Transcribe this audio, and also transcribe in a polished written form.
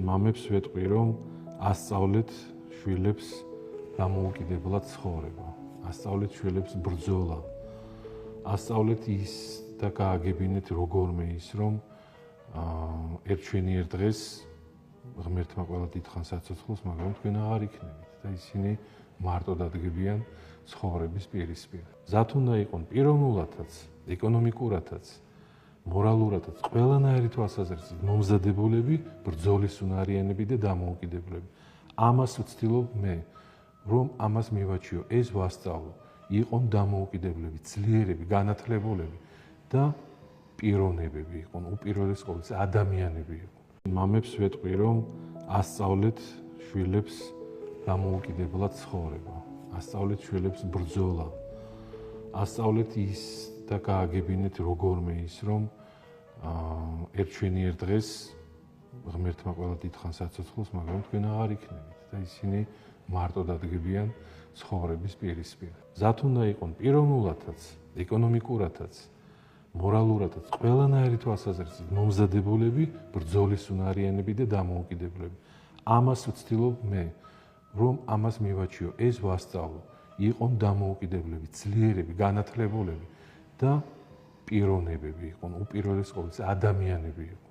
მამებს ვეტყვი, რომ ასწავლეთ შვილებს დამოუკიდებლად ცხოვრება, ასწავლეთ შვილებს ბრძოლა, ასწავლეთ ის და გააგებინეთ როგორმე ის, რომ ერთ ჩვენიერ დღეს ღმერთმა ყველა დიდხანს აცოცხლოს, მაგრამ თქვენ აღარ იქნებით და ისინი მარტო დადგებიან ცხოვრების პირისპირ. მზად უნდა იყონ პიროვნულადაც, ეკონომიკურადაც, მორალურადაც, ყველანაირი თვალსაზრისით მომზადებულები, ბრძოლის უნარიანები და დამოუკიდებლები. ამას ვცდილობ მე, რომ ამას მივაჩიო, ეს ვასწავლო, იყონ დამოუკიდებლები, ძლიერები, განათლებულები და პიროვნებები იყონ, უპირველეს ყოვლისა ადამიანები იყონ. მამებს ვეტყვი, რომ ასწავლეთ შვილებს დამოუკიდებლად ცხოვრება, ასწავლეთ შვილებს ბრძოლა, ასწავლეთ ის და გააგებინეთ როგორმე ის, რომ ერთ ჩვენიერ დღეს ღმერთმა ყველა დიდხანს აცოცხლოს, მაგრამ თქვენ აღარ იქნებით და ისინი მარტო დადგებიან ცხოვრების პირისპირ. მზად უნდა იყონ პიროვნულადაც, ეკონომიკურადაც, მორალურადაც, ყველანაირი თვალსაზრისით მომზადებულები, ბრძოლის უნარიანები და დამოუკიდებლები. ამას ვცდილობ მე, რომ ამას მივაჩიო, ეს ვასწავლო, იყონ დამოუკიდებლები, ძლიერები, განათლებულები და პიროვნებები იყონ, უპირველეს ყოვლისა ადამიანები იყონ.